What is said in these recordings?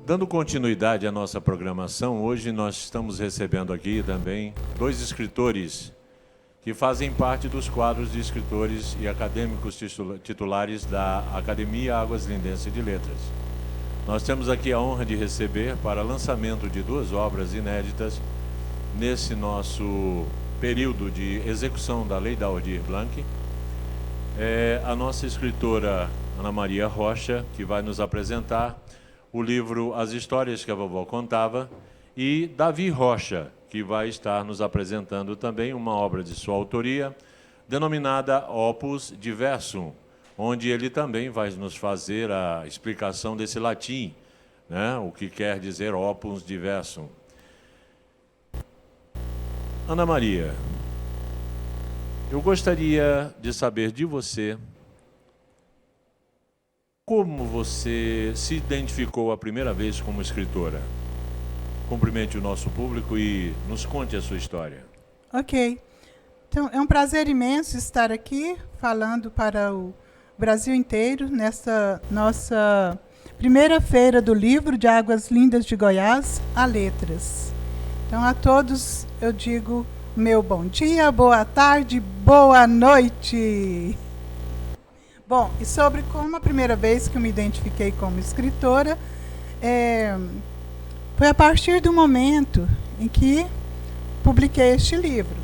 Dando continuidade à nossa programação, hoje nós estamos recebendo aqui também dois escritores que fazem parte dos quadros de escritores e acadêmicos titulares da Academia Águas Lindense de Letras. Nós temos aqui a honra de receber, para lançamento de duas obras inéditas, nesse nosso período de execução da Lei Aldir Blanc, a nossa escritora Ana Maria Rocha, que vai nos apresentar o livro As Histórias que a Vovó Contava, e Davi Rocha, que vai estar nos apresentando também uma obra de sua autoria, denominada Opus Diversum, onde ele também vai nos fazer a explicação desse latim, né, o que quer dizer Opus Diversum. Ana Maria, eu gostaria de saber de você como você se identificou a primeira vez como escritora. Cumprimente o nosso público e nos conte a sua história. Ok. Então, é um prazer imenso estar aqui falando para o Brasil inteiro nessa nossa primeira feira do livro de Águas Lindas de Goiás, a Letras. Então, a todos eu digo meu bom dia, boa tarde, boa noite. Bom, e sobre como a primeira vez que eu me identifiquei como escritora, foi a partir do momento em que publiquei este livro.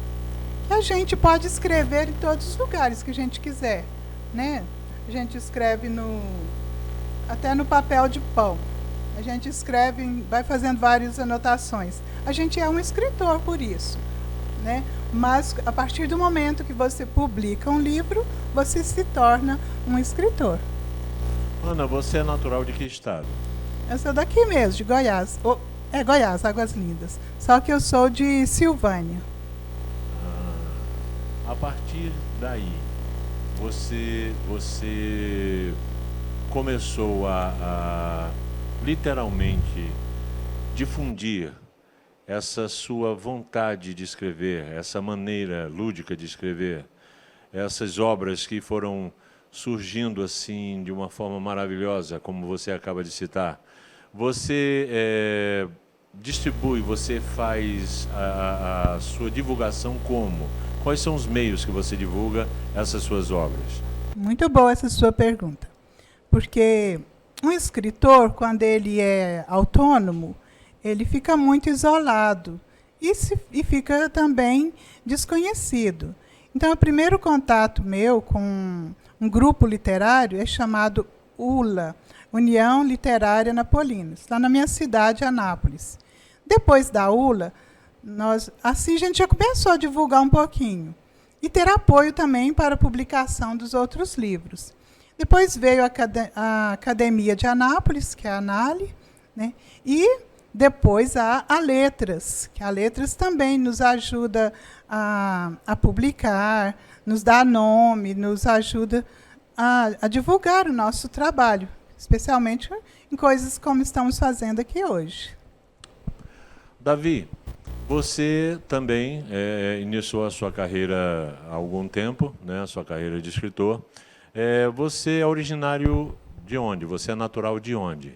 A gente pode escrever em todos os lugares que a gente quiser, né? A gente escreve até no papel de pão. A gente escreve, vai fazendo várias anotações. A gente é um escritor por isso, né? Mas a partir do momento que você publica um livro, você se torna um escritor. Ana, você é natural de que estado? Eu sou daqui mesmo, de Goiás. Goiás, Águas Lindas. Só que eu sou de Silvânia. A partir daí, você começou a literalmente difundir essa sua vontade de escrever, essa maneira lúdica de escrever, essas obras que foram surgindo assim de uma forma maravilhosa, como você acaba de citar. Você distribui, você faz a sua divulgação como? Quais são os meios que você divulga essas suas obras? Muito boa essa sua pergunta. Porque um escritor, quando ele é autônomo, ele fica muito isolado e fica também desconhecido. Então, o primeiro contato meu com um grupo literário é chamado ULA, União Literária Napolina, está na minha cidade, Anápolis. Depois da ULA, assim a gente já começou a divulgar um pouquinho e ter apoio também para a publicação dos outros livros. Depois veio a Academia de Anápolis, que é a ANALI, né? E depois a Letras, que a Letras também nos ajuda a publicar, nos dá nome, nos ajuda a divulgar o nosso trabalho, especialmente em coisas como estamos fazendo aqui hoje. Davi, você também iniciou a sua carreira há algum tempo, né, a sua carreira de escritor. Você é originário de onde? Você é natural de onde?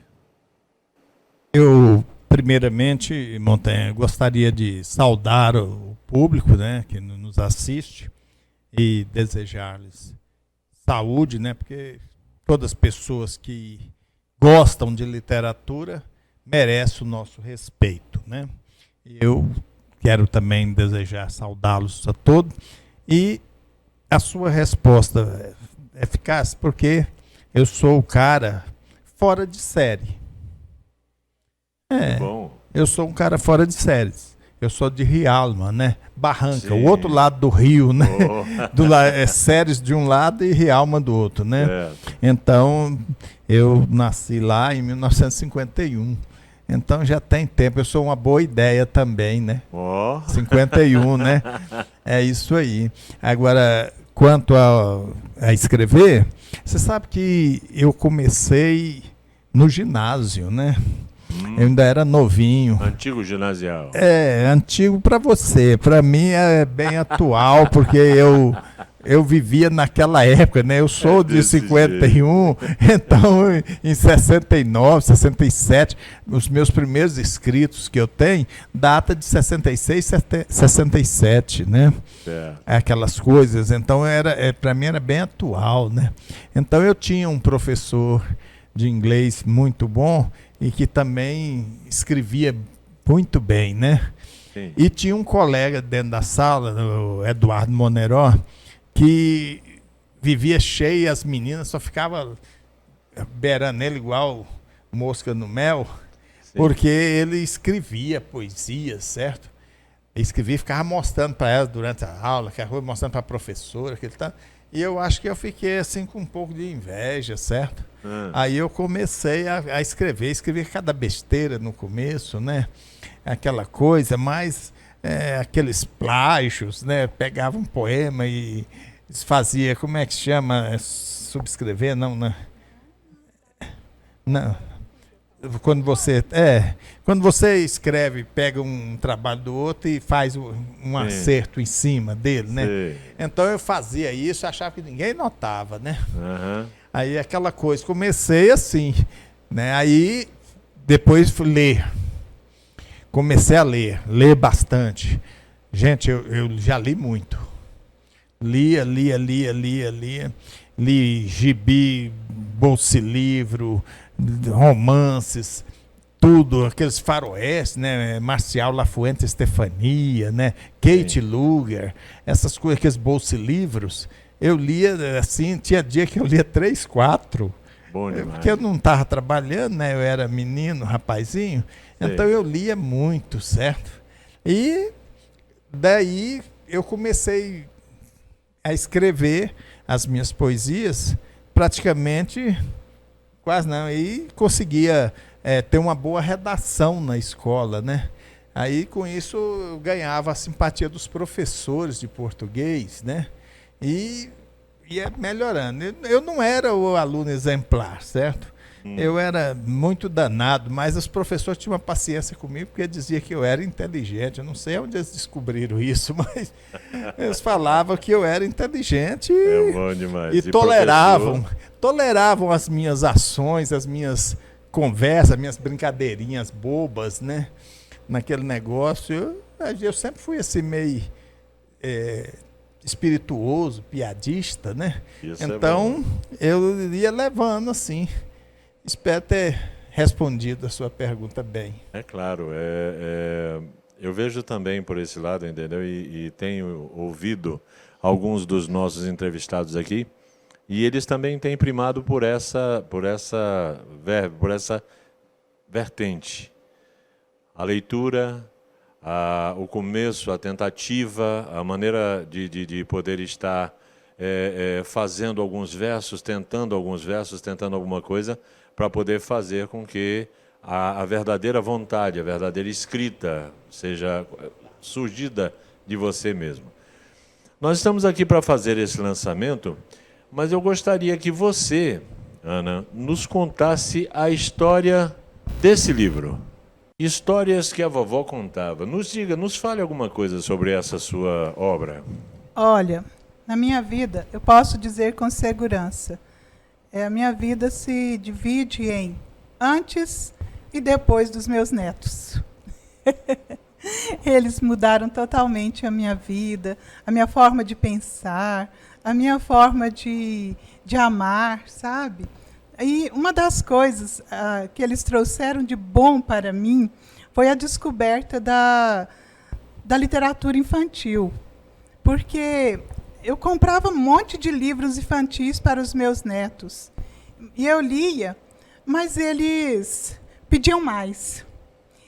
Eu, primeiramente, Montanha, gostaria de saudar o público, né, que nos assiste e desejar-lhes saúde, né, porque todas as pessoas que gostam de literatura merecem o nosso respeito, né? Eu quero também desejar saudá-los a todos. E a sua resposta é eficaz, porque eu sou o cara fora de série. Bom. Eu sou um cara fora de séries. Eu sou de Rialma, né? Barranca, Sim. O outro lado do rio, né? Séries de um lado e Rialma do outro, né? Então, eu nasci lá em 1951. Então já tem tempo, eu sou uma boa ideia também, né? 51, né? É isso aí. Agora, quanto a escrever, você sabe que eu comecei no ginásio, né? Eu ainda era novinho. Antigo ginasial. Antigo para você. Para mim é bem atual, porque eu eu vivia naquela época, né? Eu sou de 51, então em 69, 67, os meus primeiros escritos que eu tenho, data de 66, 67, né? Aquelas coisas, então para mim era bem atual, né? Então eu tinha um professor de inglês muito bom e que também escrevia muito bem, né? Sim. E tinha um colega dentro da sala, o Eduardo Moneró, que vivia cheio e as meninas só ficavam beirando ele igual mosca no mel. Sim. Porque ele escrevia poesia, certo? Ele escrevia e ficava mostrando para elas durante a aula, mostrando para a professora, e eu acho que eu fiquei assim com um pouco de inveja, certo? Aí eu comecei a escrever, escrevia cada besteira no começo, né? Aquela coisa, mas aqueles plágios, né? Pegava um poema e fazia, como é que se chama? Subscrever? Não, né? Não. Quando você escreve, pega um trabalho do outro e faz um acerto em cima dele, né? Sim. Então eu fazia isso, achava que ninguém notava, né? Uhum. Aí aquela coisa, comecei assim, né? Aí depois fui ler. Comecei a ler bastante. Gente, eu já li muito. Lia. Li gibi, bolsilivro, romances, tudo, aqueles faroestes, né? Marcial Lafuente Estefania, né? Kate Luger, essas coisas, aqueles bolsilivros. Eu lia assim, tinha dia que eu lia 3, 4. Bom demais. Porque eu não estava trabalhando, né? Eu era menino, rapazinho. Então eu lia muito, certo? E daí eu comecei a escrever as minhas poesias, praticamente, quase não, e conseguia ter uma boa redação na escola, né? Aí com isso eu ganhava a simpatia dos professores de português, né? E ia melhorando. Eu não era o aluno exemplar, certo? Eu era muito danado, mas os professores tinham uma paciência comigo, porque diziam que eu era inteligente. Eu não sei onde eles descobriram isso, mas eles falavam que eu era inteligente bom demais. E toleravam as minhas ações, as minhas conversas, as minhas brincadeirinhas bobas, né? Naquele negócio. Eu sempre fui assim meio espirituoso, piadista, né? Isso então eu ia levando assim. Espero ter respondido a sua pergunta bem. É claro. Eu vejo também por esse lado, entendeu? E tenho ouvido alguns dos nossos entrevistados aqui, e eles também têm primado por essa vertente. A leitura, o começo, a tentativa, a maneira de poder estar fazendo alguns versos, tentando alguma coisa, para poder fazer com que a verdadeira vontade, a verdadeira escrita seja surgida de você mesmo. Nós estamos aqui para fazer esse lançamento, mas eu gostaria que você, Ana, nos contasse a história desse livro. Histórias que a vovó contava. Nos fale alguma coisa sobre essa sua obra. Olha, na minha vida, eu posso dizer com segurança, a minha vida se divide em antes e depois dos meus netos. Eles mudaram totalmente a minha vida, a minha forma de pensar, a minha forma de amar, sabe? E uma das coisas que eles trouxeram de bom para mim foi a descoberta da literatura infantil. Porque eu comprava um monte de livros infantis para os meus netos. E eu lia, mas eles pediam mais.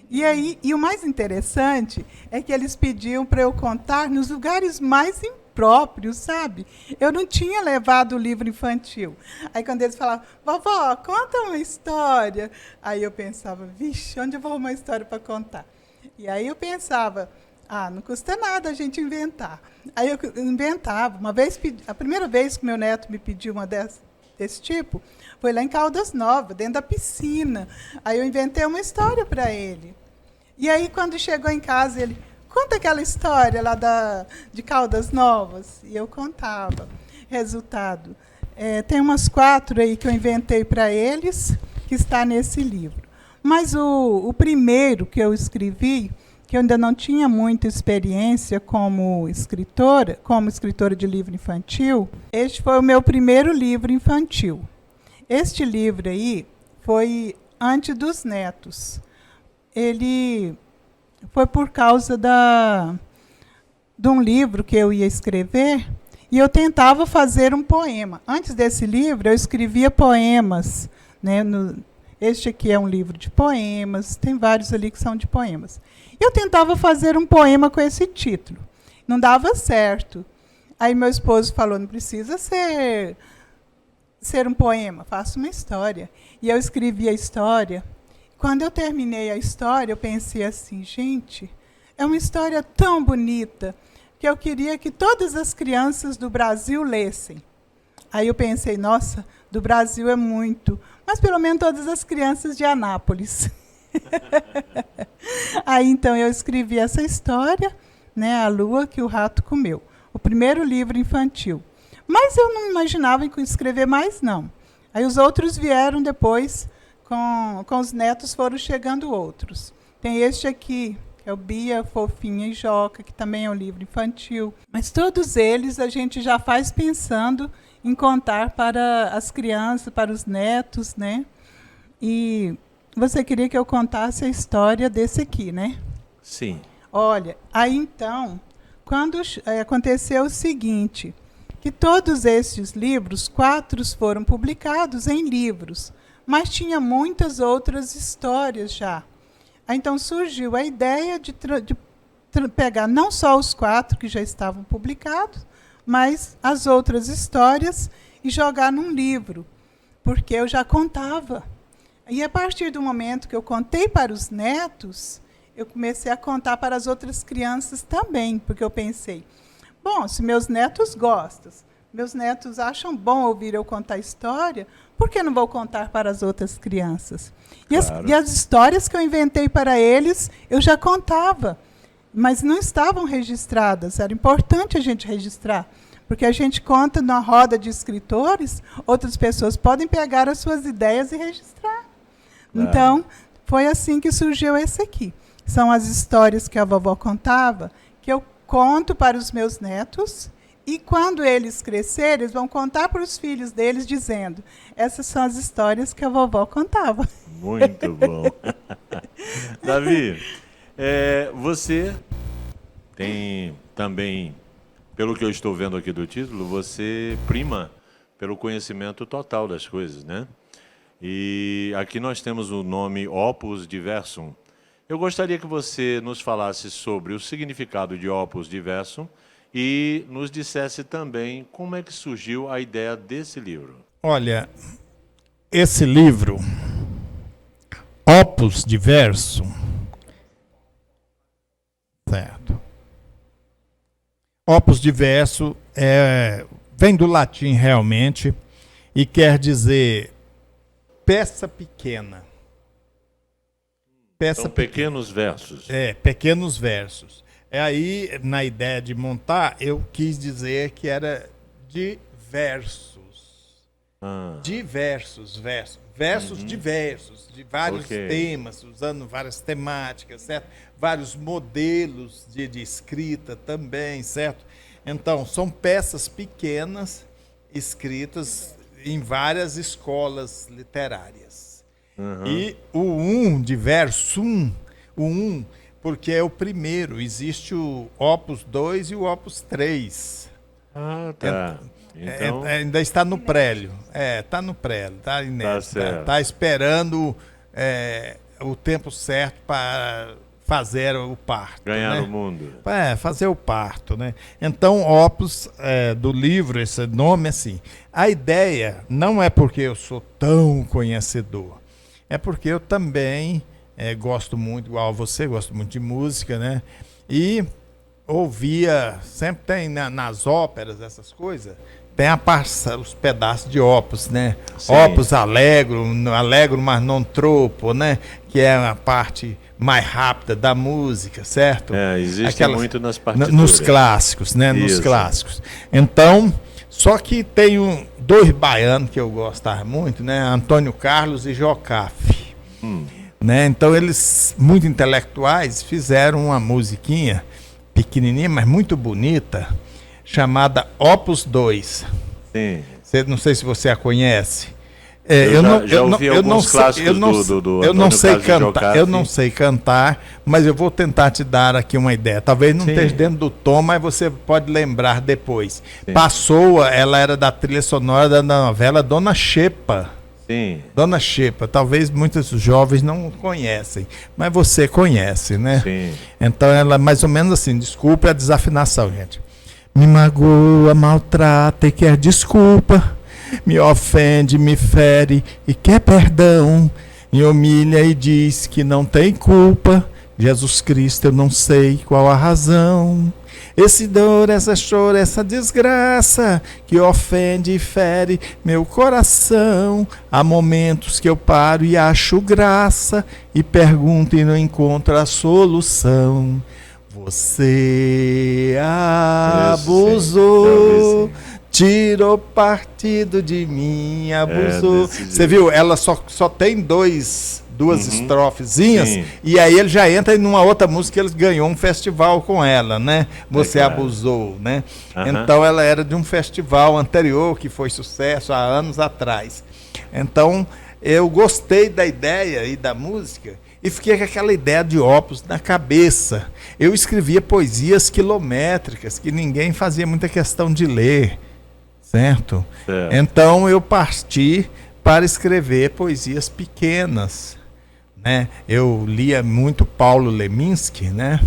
E o mais interessante é que eles pediam para eu contar nos lugares mais impróprios, sabe? Eu não tinha levado o livro infantil. Aí, quando eles falavam, vovó, conta uma história. Aí eu pensava, vixe, onde eu vou arrumar uma história para contar? E aí eu pensava, não custa nada a gente inventar. Aí eu inventava. A primeira vez que meu neto me pediu uma desse tipo, foi lá em Caldas Novas, dentro da piscina. Aí eu inventei uma história para ele. E aí, quando chegou em casa, ele, conta aquela história lá de Caldas Novas. E eu contava. Resultado, tem umas 4 aí que eu inventei para eles, que está nesse livro. Mas o primeiro que eu escrevi, que eu ainda não tinha muita experiência como escritora de livro infantil, este foi o meu primeiro livro infantil. Este livro aí foi antes dos netos. Ele foi por causa de um livro que eu ia escrever, e eu tentava fazer um poema. Antes desse livro, eu escrevia poemas, né? Este aqui é um livro de poemas, tem vários ali que são de poemas. Eu tentava fazer um poema com esse título. Não dava certo. Aí meu esposo falou, não precisa ser um poema, faça uma história. E eu escrevi a história. Quando eu terminei a história, eu pensei assim, gente, é uma história tão bonita que eu queria que todas as crianças do Brasil lessem. Aí eu pensei, nossa, do Brasil é muito, mas pelo menos todas as crianças de Anápolis. Aí então eu escrevi essa história, né, A Lua que o Rato Comeu, o primeiro livro infantil. Mas eu não imaginava em escrever mais, não. Aí os outros vieram depois, com os netos foram chegando outros. Tem este aqui, que é o Bia, Fofinha e Joca, que também é um livro infantil. Mas todos eles a gente já faz pensando em contar para as crianças, para os netos, né? E você queria que eu contasse a história desse aqui, né? Sim. Olha, aí então, quando aconteceu o seguinte, que todos esses livros, 4 foram publicados em livros, mas tinha muitas outras histórias já. Aí, então surgiu a ideia de pegar não só os 4 que já estavam publicados, mas as outras histórias e jogar num livro, porque eu já contava. E a partir do momento que eu contei para os netos, eu comecei a contar para as outras crianças também, porque eu pensei, bom, se meus netos gostam, meus netos acham bom ouvir eu contar história, por que não vou contar para as outras crianças? Claro. E as histórias que eu inventei para eles, eu já contava, mas não estavam registradas. Era importante a gente registrar, porque a gente conta numa roda de escritores, outras pessoas podem pegar as suas ideias e registrar. Claro. Então, foi assim que surgiu esse aqui. São as histórias que a vovó contava, que eu conto para os meus netos, e quando eles crescerem, eles vão contar para os filhos deles, dizendo, essas são as histórias que a vovó contava. Muito bom. Davi, você tem também, pelo que eu estou vendo aqui do título, você prima pelo conhecimento total das coisas, né? E aqui nós temos o nome Opus Diversum. Eu gostaria que você nos falasse sobre o significado de Opus Diversum e nos dissesse também como é que surgiu a ideia desse livro. Olha, esse livro, Opus Diversum, certo. Opus Diverso vem do latim realmente e quer dizer peça pequena. São pequenos versos. Pequenos versos. Aí, na ideia de montar, eu quis dizer que era diversos. Diversos versos. Versos diversos, de vários temas, usando várias temáticas, certo? Vários modelos de escrita também, certo? Então, são peças pequenas escritas em várias escolas literárias. E o Diversum, porque é o primeiro, existe o Opus 2 e o Opus 3. Ah, tá. Então... ainda está no prélio. Está no prélio, está inédito. Está esperando o tempo certo para fazer o parto. Ganhar, né? o mundo. Fazer o parto, né? Então, Opus do livro, esse nome, assim, a ideia não é porque eu sou tão conhecedor, é porque eu também gosto muito, igual você, gosto muito de música, né? E ouvia, sempre tem nas óperas, essas coisas, tem os pedaços de opus, né? Sim. Opus alegro, mas non troppo, né? Que é a parte mais rápida da música, certo? Existe muito nas partituras. Nos clássicos, né? Nos Isso. clássicos. Então, só que tem dois baianos que eu gostava muito, né? Antônio Carlos e Jocafe. Né? Então, eles, muito intelectuais, fizeram uma musiquinha pequenininha, mas muito bonita, chamada Opus 2. Sim. Não sei se você a conhece. Já ouvi alguns clássicos do eu não sei Antônio Carlos e cantar, Jocafe. eu não sei cantar, mas eu vou tentar te dar aqui uma ideia. Talvez não Sim. esteja dentro do tom, mas você pode lembrar depois. Sim. Passou, ela era da trilha sonora da novela Dona Xepa. Sim. Dona Xepa, talvez muitos jovens não conhecem, mas você conhece, né? Sim. Então ela é mais ou menos assim, desculpe a desafinação, gente. Me magoa, maltrata e quer desculpa, me ofende, me fere e quer perdão, me humilha e diz que não tem culpa. Jesus Cristo, eu não sei qual a razão. Esse dor, essa choro, essa desgraça que ofende e fere meu coração. Há momentos que eu paro e acho graça e pergunto e não encontro a solução. Você abusou, tirou partido de mim, abusou. Você viu? Ela só tem duas estrofezinhas, Sim. e aí ele já entra em uma outra música, ele ganhou um festival com ela, né? Você claro. Abusou, né? Então ela era de um festival anterior que foi sucesso há anos atrás. Então eu gostei da ideia e da música e fiquei com aquela ideia de opus na cabeça. Eu escrevia poesias quilométricas que ninguém fazia muita questão de ler, certo? Então eu parti para escrever poesias pequenas, né? Eu lia muito Paulo Leminski, né?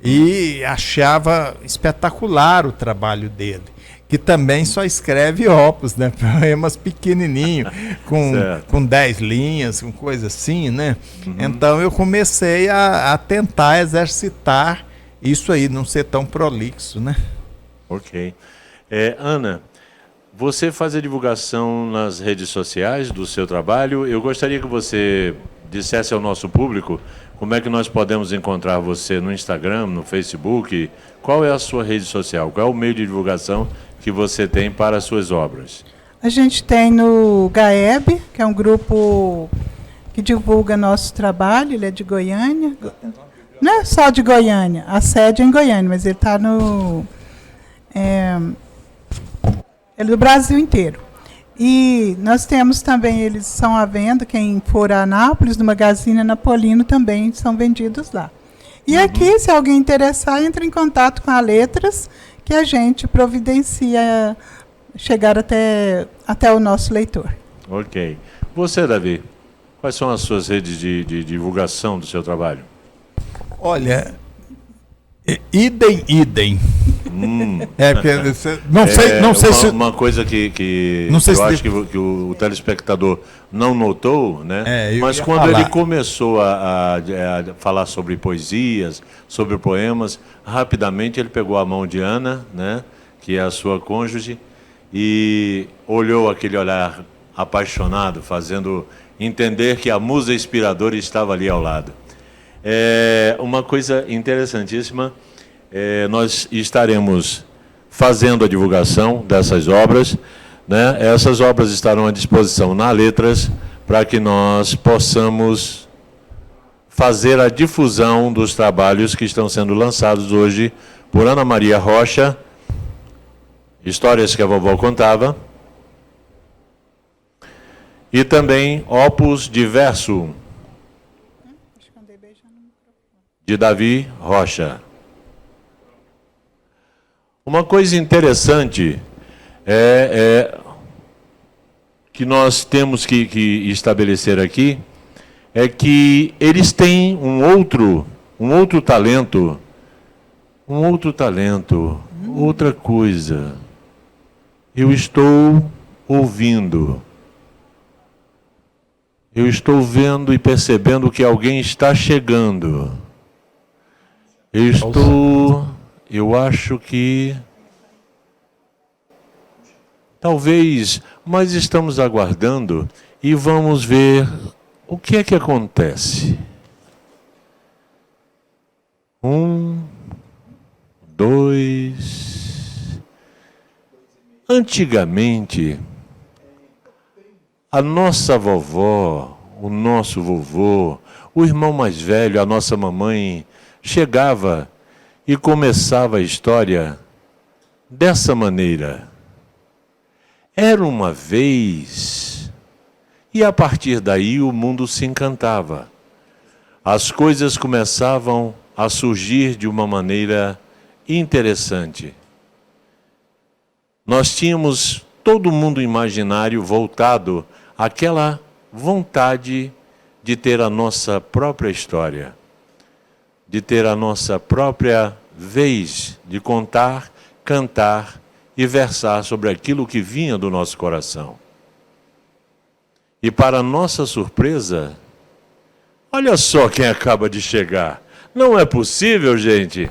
E achava espetacular o trabalho dele, que também só escreve opus, né? Poemas pequenininhos, com 10 linhas, com coisa assim, né? Então eu comecei a tentar exercitar isso aí, não ser tão prolixo, né? Ok. Ana, você faz a divulgação nas redes sociais do seu trabalho. Eu gostaria que você dissesse ao nosso público como é que nós podemos encontrar você no Instagram, no Facebook. Qual é a sua rede social? Qual é o meio de divulgação que você tem para as suas obras? A gente tem no GAEB, que é um grupo que divulga nosso trabalho, ele é de Goiânia. Não é só de Goiânia, a sede é em Goiânia, mas ele está no... ele é do Brasil inteiro. E nós temos também, eles são à venda, quem for a Anápolis, no Magazine Anapolino também são vendidos lá. E aqui, se alguém interessar, entra em contato com a Letras, que a gente providencia chegar até o nosso leitor. Ok. Você, Davi, quais são as suas redes de divulgação do seu trabalho? Olha, idem. Não sei se uma coisa que não sei eu se acho que o telespectador não notou, né? Mas ia quando falar. ele começou a falar sobre poesias, sobre poemas, rapidamente ele pegou a mão de Ana, né? Que é a sua cônjuge, e olhou aquele olhar apaixonado, fazendo entender que a musa inspiradora estava ali ao lado. Uma coisa interessantíssima. Nós estaremos fazendo a divulgação dessas obras, né? Essas obras estarão à disposição na Letras para que nós possamos fazer a difusão dos trabalhos que estão sendo lançados hoje por Ana Maria Rocha, Histórias que a Vovó Contava, e também Opus Diverso, de Davi Rocha. Uma coisa interessante que nós temos que estabelecer aqui é que eles têm um outro talento, outra coisa. Eu estou ouvindo. Eu estou vendo e percebendo que alguém está chegando. Eu acho que... Talvez, mas estamos aguardando e vamos ver o que é que acontece. 1, 2. Antigamente, a nossa vovó, o nosso vovô, o irmão mais velho, a nossa mamãe, chegava e começava a história dessa maneira. Era uma vez, e a partir daí o mundo se encantava. As coisas começavam a surgir de uma maneira interessante. Nós tínhamos todo mundo imaginário voltado àquela vontade de ter a nossa própria história, de ter a nossa própria vez de contar, cantar e versar sobre aquilo que vinha do nosso coração. E para nossa surpresa, olha só quem acaba de chegar. Não é possível, gente.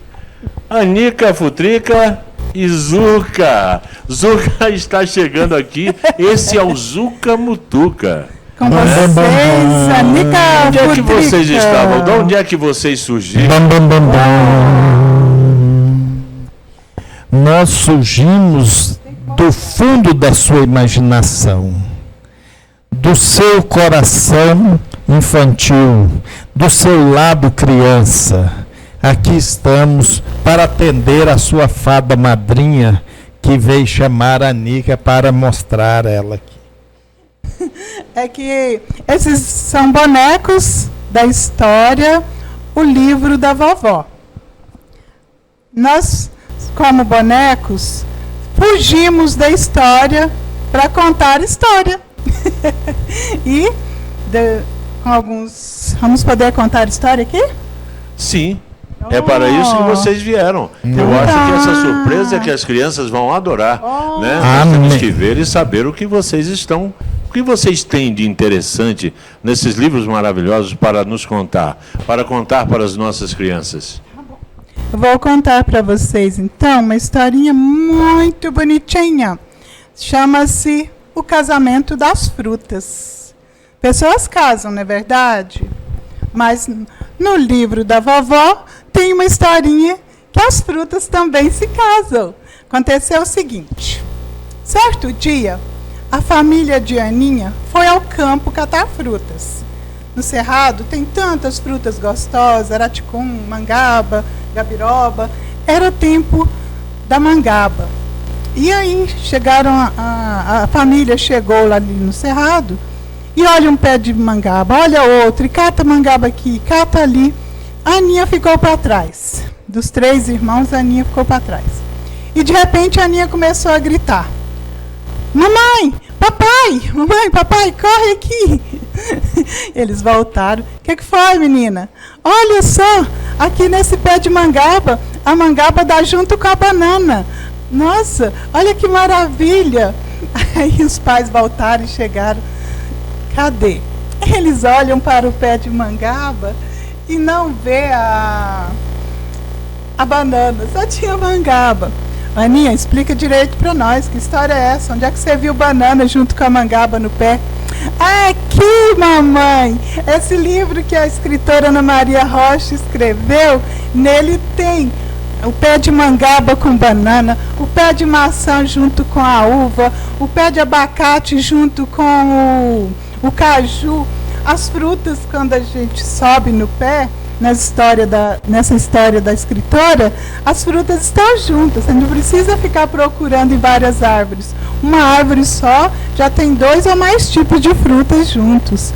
Anica Futrica e Zuca. Zuca está chegando aqui. Esse é o Zuca Mutuca. Com vocês, Anica Onde é que Futrica. vocês estavam? De onde é que vocês surgiram? Nós surgimos do fundo da sua imaginação, do seu coração infantil, do seu lado criança. Aqui estamos para atender a sua fada madrinha, que veio chamar a Anica para mostrar ela aqui. É que esses são bonecos da história, o livro da vovó. Nós, como bonecos, fugimos da história para contar história. E com alguns... Vamos poder contar história aqui? Sim. É para isso que vocês vieram. Eu acho que essa surpresa é que as crianças vão adorar. Né? Nós temos que ver e saber o que vocês têm de interessante nesses livros maravilhosos para nos contar, para contar para as nossas crianças. Eu vou contar para vocês, então, uma historinha muito bonitinha. Chama-se O Casamento das Frutas. Pessoas casam, não é verdade? Mas no livro da vovó tem uma historinha que as frutas também se casam. Aconteceu o seguinte. Certo dia, a família de Aninha foi ao campo catar frutas. No Cerrado tem tantas frutas gostosas, araticum, mangaba, gabiroba. Era o tempo da mangaba. E aí a família chegou lá ali no Cerrado e olha um pé de mangaba, olha outro, e cata mangaba aqui, cata ali. A Aninha ficou para trás. Dos 3 irmãos, a Aninha ficou para trás. E de repente a Aninha começou a gritar: mamãe, papai, corre aqui. Eles voltaram. O que foi, menina? Olha só, aqui nesse pé de mangaba, a mangaba dá junto com a banana. Nossa, olha que maravilha. Aí os pais voltaram e chegaram. Cadê? Eles olham para o pé de mangaba e não vê a banana, só tinha mangaba. Aninha, explica direito para nós, que história é essa? Onde é que você viu banana junto com a mangaba no pé? Aqui, mamãe! Esse livro que a escritora Ana Maria Rocha escreveu, nele tem o pé de mangaba com banana, o pé de maçã junto com a uva, o pé de abacate junto com o caju. As frutas, quando a gente sobe no pé, nessa história da escritora, as frutas estão juntas. Você não precisa ficar procurando em várias árvores. Uma árvore só já tem 2 ou mais tipos de frutas juntos.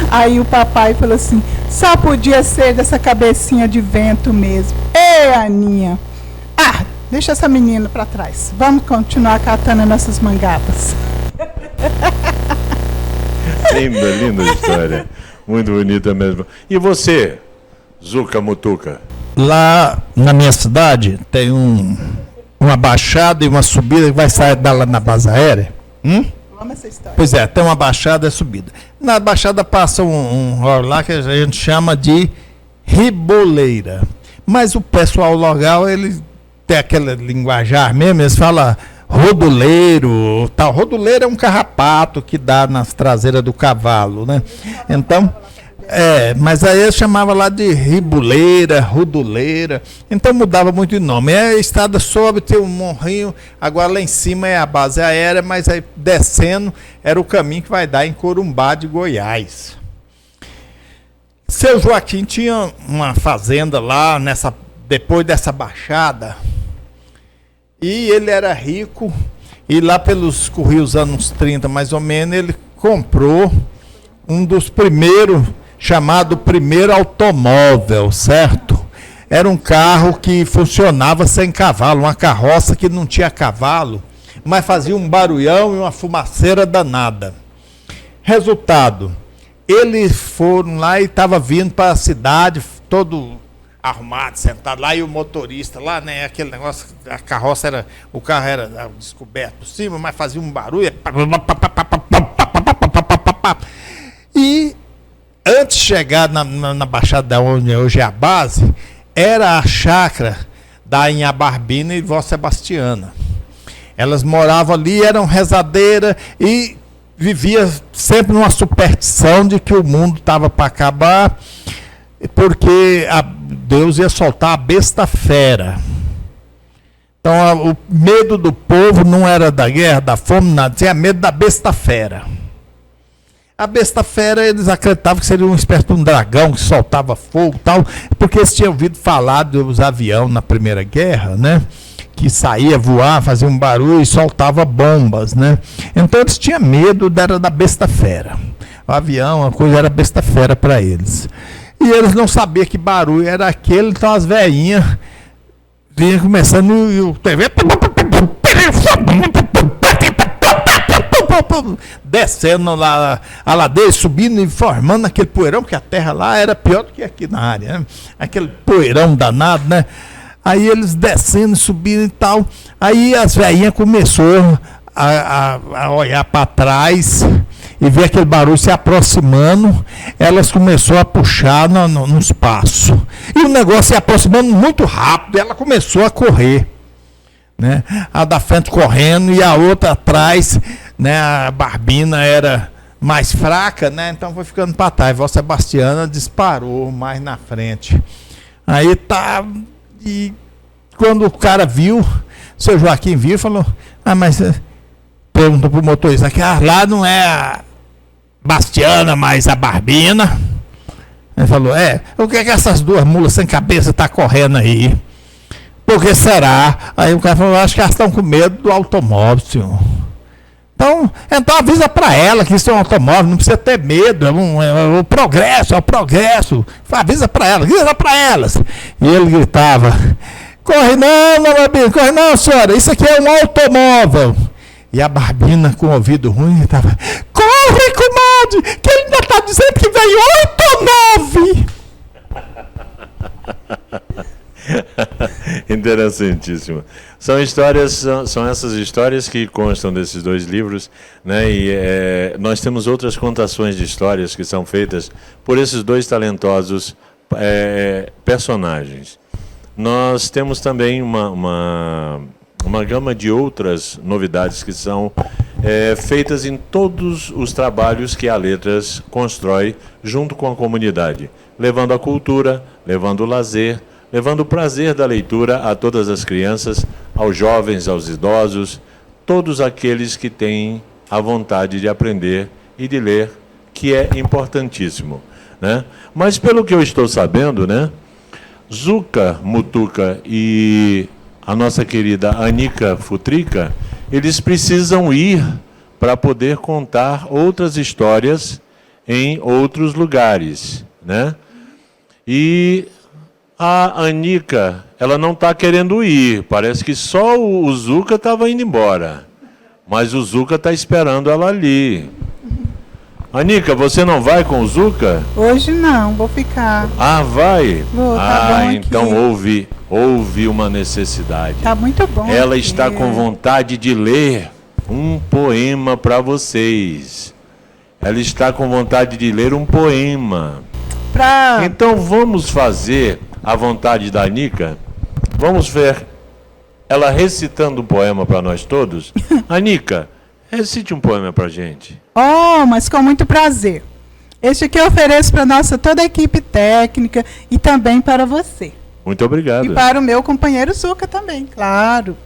Aí o papai falou assim: só podia ser dessa cabecinha de vento mesmo. Ei, Aninha, deixa essa menina para trás. Vamos continuar catando nossas mangabas. Linda história. Muito bonita mesmo. E você, Zuca Mutuca? Lá na minha cidade tem uma baixada e uma subida que vai sair lá na base aérea. Amo essa história. Pois é, tem uma baixada e subida. Na baixada passa um rio lá que a gente chama de riboleira. Mas o pessoal local, ele tem aquele linguajar mesmo, eles falam roduleiro, tal. Roduleiro é um carrapato que dá nas traseiras do cavalo, né? Então, mas aí eu chamava lá de ribuleira, roduleira, então mudava muito de nome. A estrada sobe, tem um morrinho, agora lá em cima é a base aérea, mas aí descendo era o caminho que vai dar em Corumbá de Goiás. Seu Joaquim tinha uma fazenda lá, depois dessa baixada, e ele era rico, e lá pelos Correios anos 30, mais ou menos, ele comprou um dos primeiros, chamado primeiro automóvel, certo? Era um carro que funcionava sem cavalo, uma carroça que não tinha cavalo, mas fazia um barulhão e uma fumaceira danada. Resultado, eles foram lá e estavam vindo para a cidade, todo arrumado, sentado lá, e o motorista lá, né, aquele negócio, a carroça era, o carro era descoberto por cima, mas fazia um barulho, e antes de chegar na Baixada, onde hoje é a base, era a chácara da Inhabarbina e Vó Sebastiana. Elas moravam ali, eram rezadeiras e vivia sempre numa superstição de que o mundo estava para acabar, porque Deus ia soltar a besta fera. Então o medo do povo não era da guerra, da fome, nada, tinha medo da besta fera. A besta fera, eles acreditavam que seria uma espécie de um dragão que soltava fogo e tal, porque eles tinham ouvido falar dos aviões na Primeira Guerra, né? Que saía voar, fazia um barulho e soltava bombas, né? Então eles tinham medo da besta fera. O avião, a coisa era besta fera para eles. E eles não sabiam que barulho era aquele, então as velhinhas vinham começando e o TV descendo lá a ladeira, subindo e formando aquele poeirão, porque a terra lá era pior do que aqui na área, né? Aquele poeirão danado, né? Aí eles descendo, subindo e tal. Aí as velhinhas começou a olhar para trás e ver aquele barulho se aproximando. Elas começaram a puxar no espaço. E o negócio se aproximando muito rápido. Ela começou a correr, né? A da frente correndo e a outra atrás, né? A Barbina era mais fraca, né? Então foi ficando para trás. Vó Sebastiana disparou mais na frente. Aí tá. E quando o cara viu, o seu Joaquim viu e falou, mas perguntou pro motorista, que lá não é a Bastiana, mas a Barbina. Ele falou, o que é que essas duas mulas sem cabeça tá correndo aí? Por que será? Aí o cara falou, acho que elas estão com medo do automóvel, senhor. Então avisa para ela que isso é um automóvel, não precisa ter medo, é o progresso, é o progresso. Avisa para elas. E ele gritava, corre não, Barbina, corre não, senhora, isso aqui é um automóvel. E a Barbina, com o ouvido ruim, estava, corre, comadre, que ele ainda está dizendo que veio 8 ou 9. Interessantíssimo. São histórias, são essas histórias que constam desses dois livros, né? E nós temos outras contações de histórias que são feitas por esses dois talentosos personagens. Nós temos também uma gama de outras novidades que são feitas em todos os trabalhos que a Letras constrói junto com a comunidade, levando a cultura, levando o lazer, levando o prazer da leitura a todas as crianças, aos jovens, aos idosos, todos aqueles que têm a vontade de aprender e de ler, que é importantíssimo, né? Mas pelo que eu estou sabendo, né, Zuca Mutuca e a nossa querida Anica Futrica, eles precisam ir para poder contar outras histórias em outros lugares, né? E a Anica, ela não está querendo ir. Parece que só o Zuca estava indo embora. Mas o Zuca está esperando ela ali. Anica, você não vai com o Zuca? Hoje não, vou ficar. Ah, vai? Vou, tá bom então aqui. houve uma necessidade. Tá muito bom. Ela aqui. está com vontade de ler um poema para vocês. Ela está com vontade de ler um poema. Então vamos fazer a vontade da Anica. Vamos ver ela recitando um poema para nós todos. Anica, recite um poema para a gente. Oh, mas com muito prazer. Este aqui eu ofereço para toda a equipe técnica e também para você. Muito obrigado. E para o meu companheiro Zuca também, claro.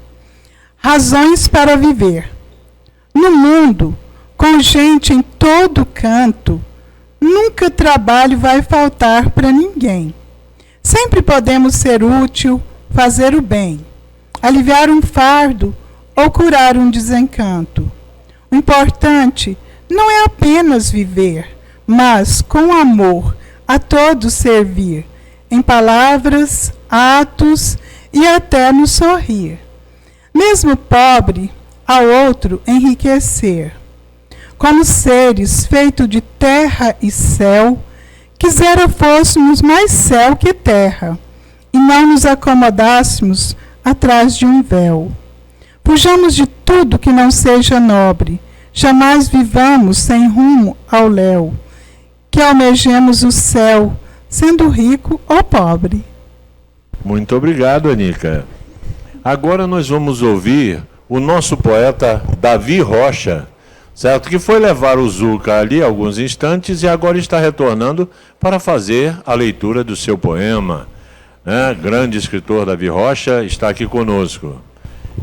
Razões para viver. No mundo, com gente em todo canto, nunca trabalho vai faltar para ninguém. Sempre podemos ser útil, fazer o bem, aliviar um fardo ou curar um desencanto. O importante não é apenas viver, mas com amor a todos servir, em palavras, atos e até no sorrir. Mesmo pobre, ao outro enriquecer. Como seres feitos de terra e céu, quisera fôssemos mais céu que terra, e não nos acomodássemos atrás de um véu. Fujamos de tudo que não seja nobre, jamais vivamos sem rumo ao léu, que almejemos o céu, sendo rico ou pobre. Muito obrigado, Anica. Agora nós vamos ouvir o nosso poeta Davi Rocha, certo? Que foi levar o Zuca ali alguns instantes e agora está retornando para fazer a leitura do seu poema. Grande escritor Davi Rocha está aqui conosco.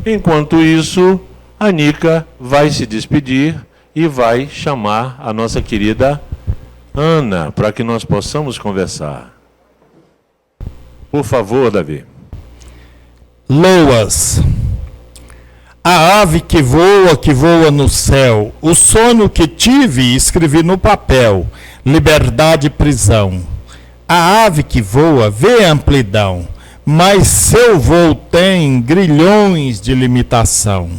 Enquanto isso, a Anica vai se despedir e vai chamar a nossa querida Ana para que nós possamos conversar. Por favor, Davi. Loas. A ave que voa no céu, o sonho que tive, escrevi no papel, liberdade e prisão. A ave que voa vê amplidão, mas seu voo tem grilhões de limitação.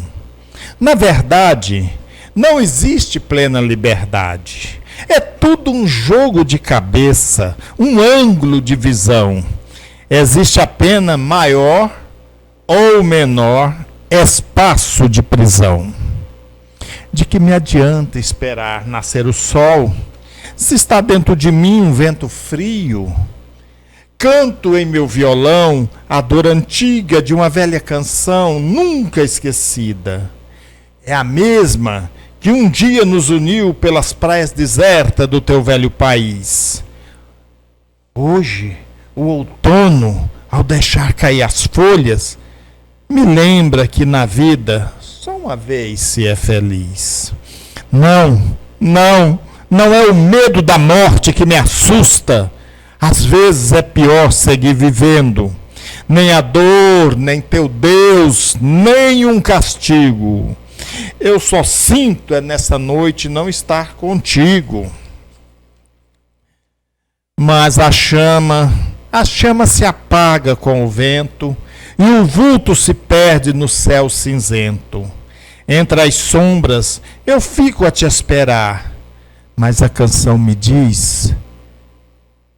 Na verdade, não existe plena liberdade. É tudo um jogo de cabeça, um ângulo de visão. Existe apenas maior ou menor espaço de prisão. De que me adianta esperar nascer o sol, se está dentro de mim um vento frio? Canto em meu violão a dor antiga de uma velha canção nunca esquecida. É a mesma que um dia nos uniu pelas praias desertas do teu velho país. Hoje, o outono, ao deixar cair as folhas, me lembra que na vida só uma vez se é feliz. Não é o medo da morte que me assusta. Às vezes é pior seguir vivendo. Nem a dor, nem teu Deus, nem um castigo. Eu só sinto é nessa noite não estar contigo. Mas a chama se apaga com o vento e o vulto se perde no céu cinzento. Entre as sombras eu fico a te esperar, mas a canção me diz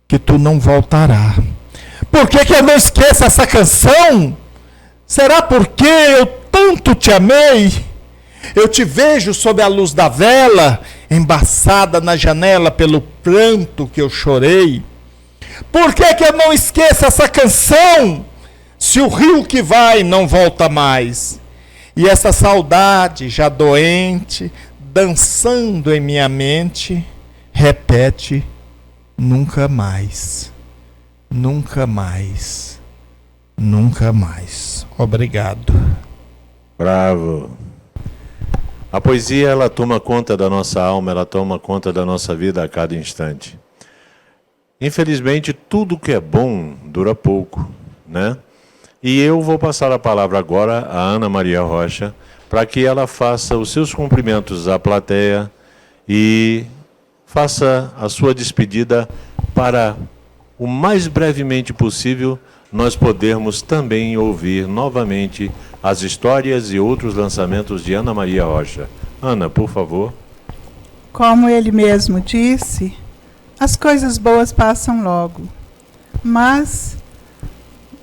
que tu não voltará. Por que eu não esqueço essa canção? Será porque eu tanto te amei? Eu te vejo sob a luz da vela, embaçada na janela pelo pranto que eu chorei. Por que eu não esqueço essa canção? Se o rio que vai não volta mais. E essa saudade já doente, dançando em minha mente, repete: nunca mais, nunca mais, nunca mais. Obrigado. Bravo. A poesia, ela toma conta da nossa alma, ela toma conta da nossa vida a cada instante. Infelizmente, tudo que é bom dura pouco, né? E eu vou passar a palavra agora à Ana Maria Rocha, para que ela faça os seus cumprimentos à plateia e faça a sua despedida para, o mais brevemente possível, nós podermos também ouvir novamente as histórias e outros lançamentos de Ana Maria Rocha. Ana, por favor. Como ele mesmo disse, as coisas boas passam logo, mas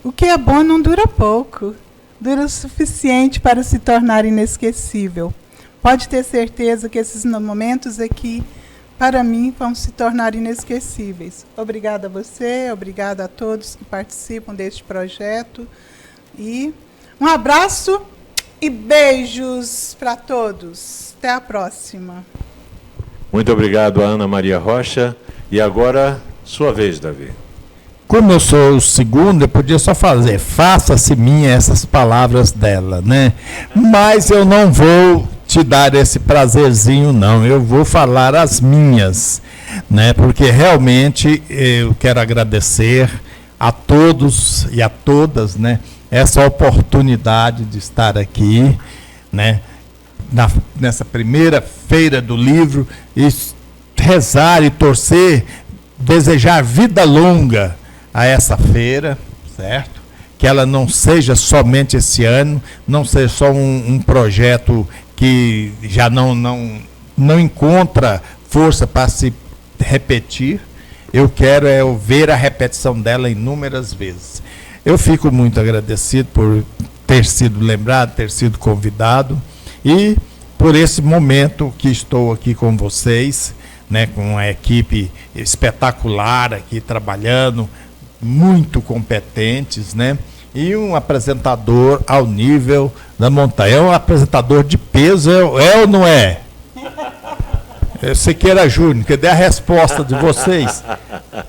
o que é bom não dura pouco, dura o suficiente para se tornar inesquecível. Pode ter certeza que esses momentos aqui, para mim, vão se tornar inesquecíveis. Obrigada a você, obrigada a todos que participam deste projeto e Um abraço e beijos para todos. Até a próxima. Muito obrigado, Ana Maria Rocha. E agora, sua vez, Davi. Como eu sou o segundo, eu podia só fazer, faça-se minha essas palavras dela, né? Mas eu não vou te dar esse prazerzinho, não. Eu vou falar as minhas, né? Porque realmente eu quero agradecer a todos e a todas, né? Essa oportunidade de estar aqui, né? Nessa primeira feira do livro, e rezar e torcer, desejar vida longa a essa feira, certo? Que ela não seja somente esse ano, não seja só um projeto que já não encontra força para se repetir. Eu quero ver a repetição dela inúmeras vezes. Eu fico muito agradecido por ter sido lembrado, ter sido convidado e por esse momento que estou aqui com vocês, né, com a equipe espetacular aqui trabalhando, muito competentes, né? E um apresentador ao nível da montanha. É um apresentador de peso, é ou não é? Siqueira Júnior, que dê a resposta de vocês,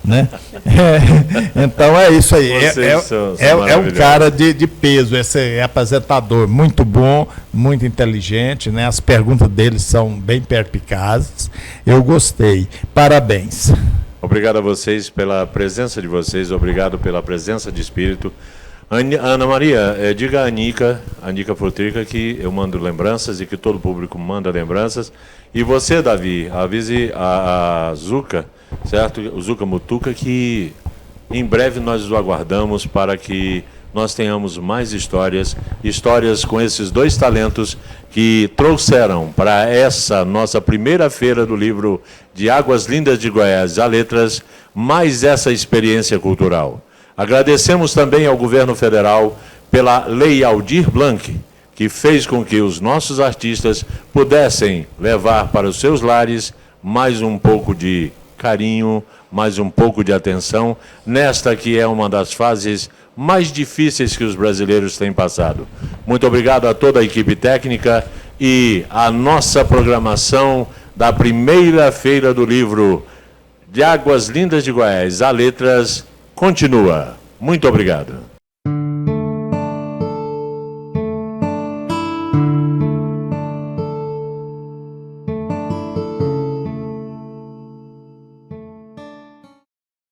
né? Então é isso aí. É um cara de peso, esse apresentador muito bom, muito inteligente, né? As perguntas dele são bem perspicazes. Eu gostei. Parabéns. Obrigado a vocês pela presença de vocês, obrigado pela presença de espírito. Ana Maria, diga a Anica Frutrica, que eu mando lembranças e que todo o público manda lembranças. E você, Davi, avise a Zuca, certo? O Zuca Mutuca, que em breve nós o aguardamos para que nós tenhamos mais histórias com esses dois talentos que trouxeram para essa nossa primeira feira do livro de Águas Lindas de Goiás, a letras, mais essa experiência cultural. Agradecemos também ao governo federal pela Lei Aldir Blanc, que fez com que os nossos artistas pudessem levar para os seus lares mais um pouco de carinho, mais um pouco de atenção, nesta que é uma das fases mais difíceis que os brasileiros têm passado. Muito obrigado a toda a equipe técnica e a nossa programação da primeira feira do livro de Águas Lindas de Goiás, a letras, continua. Muito obrigado.